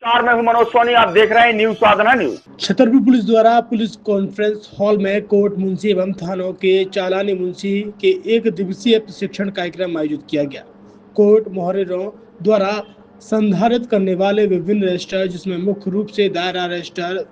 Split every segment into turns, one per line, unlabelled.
मैं हूं मनोज सोनी, आप देख रहे हैं न्यूज साधना न्यूज।
छतरपुर पुलिस द्वारा पुलिस कॉन्फ्रेंस हॉल में कोर्ट मुंशी एवं थानों के चालानी मुंशी के 1 दिवसीय प्रशिक्षण कार्यक्रम आयोजित किया गया। कोर्ट मुहर्रिरों द्वारा संधारित करने वाले विभिन्न रजिस्टर, जिसमें मुख्य रूप से दायरा रजिस्टर,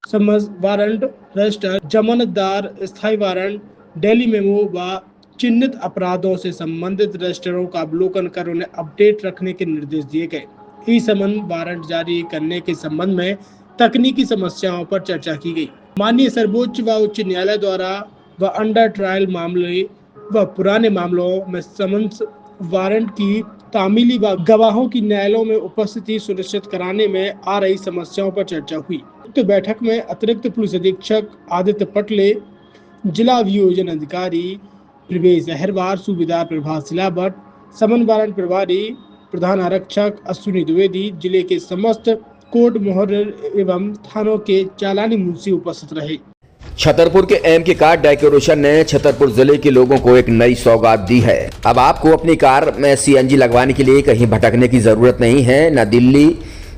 समन्स वारंट रजिस्टर, जमानतदार, स्थायी वारंट, डेली मेमो व चिन्हित अपराधों से संबंधित रजिस्टरों का अवलोकन कर उन्हें अपडेट रखने के निर्देश दिए गए। ई समन वारंट जारी करने के संबंध में तकनीकी समस्याओं पर चर्चा की गई। माननीय सर्वोच्च व उच्च न्यायालय द्वारा व अंडर ट्रायल मामले व पुराने मामलों में समन्स वारंट की तामीली व गवाहों की न्यायालयों में उपस्थिति सुनिश्चित कराने में आ रही समस्याओं पर चर्चा हुई। उक्त बैठक में अतिरिक्त पुलिस अधीक्षक आदित्य पटले, जिला अभियोजन अधिकारी प्रवेश अहरवार, सूबेदार प्रभात सिलावट, समन वारंट प्रभारी प्रधान आरक्षक अश्विनी द्विवेदी, जिले के समस्त कोर्ट मुहर्रिर एवं थानों के चालानी मुंशी उपस्थित रहे।
छतरपुर के एमके कार डेकोरेशन ने छतरपुर जिले के लोगों को एक नई सौगात दी है। अब आपको अपनी कार में सीएनजी लगवाने के लिए कहीं भटकने की जरूरत नहीं है, न दिल्ली,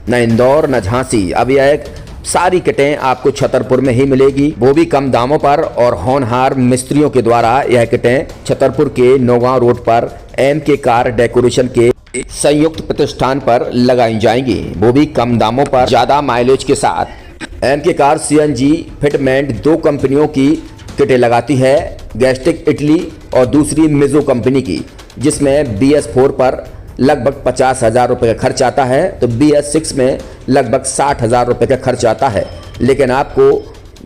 न इंदौर, न झांसी। अब यह सारी किटें आपको छतरपुर में ही मिलेगी, वो भी कम दामों पर और होनहार मिस्त्रियों के द्वारा। यह किटें छतरपुर के नौगांव रोड पर एमके कार डेकोरेशन के संयुक्त प्रतिष्ठान पर लगाई जाएंगी, वो भी कम दामों पर, ज्यादा माइलेज के साथ। एमके कार सीएनजी फिटमेंट 2 कंपनियों की किटें लगाती है, गैस्टिक इटली और दूसरी मिजो कंपनी की, जिसमें BS4 पर लगभग 50,000 रुपये का खर्च आता है, तो BS6 में लगभग 60,000 रुपये का खर्च आता है, लेकिन आपको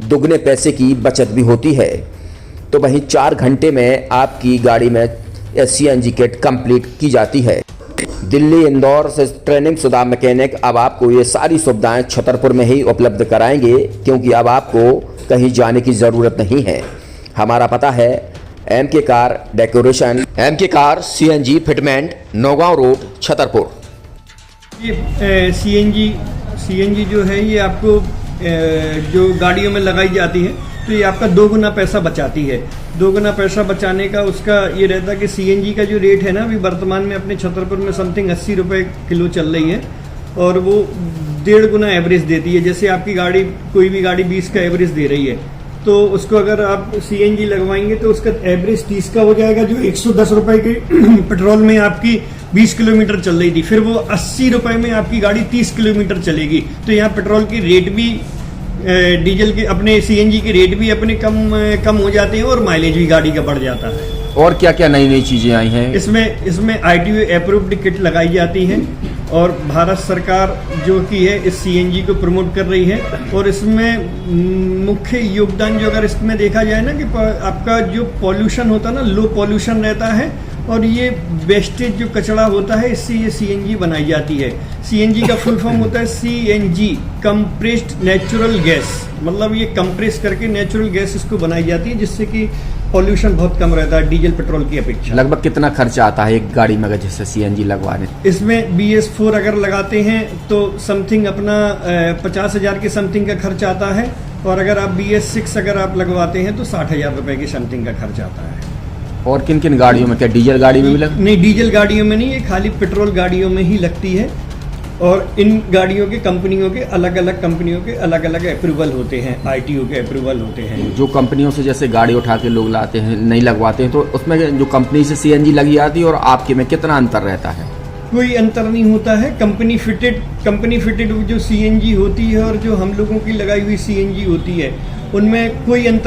दुगने पैसे की बचत भी होती है। तो वहीं 4 घंटे में आपकी गाड़ी में सीएनजी किट कंप्लीट की जाती है। दिल्ली, इंदौर से ट्रेनिंग शुदा मैकेनिक अब आपको ये सारी सुविधाएं छतरपुर में ही उपलब्ध कराएंगे, क्योंकि अब आपको कहीं जाने की ज़रूरत नहीं है। हमारा पता है MK car decoration, MK car CNG fitment, Naugaon road, Chhatarpur.
ये सीएनजी जो है ये आपको जो गाड़ियों में लगाई जाती है, तो ये आपका 2 गुना पैसा बचाती है। 2 गुना पैसा बचाने का उसका ये रहता है कि सीएनजी का जो रेट है ना, अभी वर्तमान में अपने छतरपुर में समथिंग 80 रुपये किलो चल रही है, और वो 1.5 गुना एवरेज देती है। जैसे आपकी गाड़ी, कोई भी गाड़ी 20 का एवरेज दे रही है, तो उसको अगर आप सीएनजी लगवाएंगे तो उसका एवरेज 30 का हो जाएगा। जो 110 रुपये के पेट्रोल में आपकी 20 किलोमीटर चल रही थी, फिर वो 80 रुपये में आपकी गाड़ी 30 किलोमीटर चलेगी। तो यहाँ पेट्रोल की रेट भी, डीजल के, अपने सीएनजी के रेट भी अपने कम हो जाते हैं और माइलेज भी गाड़ी का बढ़ जाता है।
और क्या क्या नई चीजें आई हैं
इसमें ITO अप्रूव्ड किट लगाई जाती है, और भारत सरकार जो की है इस सीएनजी को प्रमोट कर रही है। और इसमें मुख्य योगदान जो अगर इसमें देखा जाए ना, कि आपका जो पॉल्यूशन होता है ना, लो पॉल्यूशन रहता है, और ये वेस्टेज जो कचरा होता है, इससे ये सीएनजी बनाई जाती है। सीएनजी का फुल फॉर्म होता है CNG, कंप्रेस्ड नेचुरल गैस, मतलब ये कंप्रेस करके नेचुरल गैस इसको बनाई जाती है, जिससे कि पॉल्यूशन बहुत कम रहता है डीजल पेट्रोल की अपेक्षा।
लगभग कितना खर्चा आता है एक गाड़ी में अगर जैसे सीएनजी लगवाने?
इसमें BS4 अगर लगाते हैं तो समथिंग अपना 50,000 के समथिंग का खर्च आता है, और अगर आप BS6 अगर आप लगवाते हैं तो 60,000 रुपये की समथिंग का खर्च आता है।
और किन किन गाड़ियों में, क्या डीजल गाड़ी में भी
नहीं, डीजल गाड़ियों में नहीं, ये खाली पेट्रोल गाड़ियों में ही लगती है। और इन गाड़ियों के कंपनियों के अलग अलग अप्रूवल होते हैं, ITO के अप्रूवल होते हैं।
जो कंपनियों से जैसे गाड़ी उठा के लोग लाते हैं, नहीं लगवाते हैं, तो उसमें जो कंपनी से सीएनजी लगी जाती है और आपके में कितना अंतर रहता है?
कोई अंतर नहीं होता है। कंपनी फिटेड जो सीएनजी होती है और जो हम लोगों की लगाई हुई सीएनजी होती है, उनमें कोई अंतर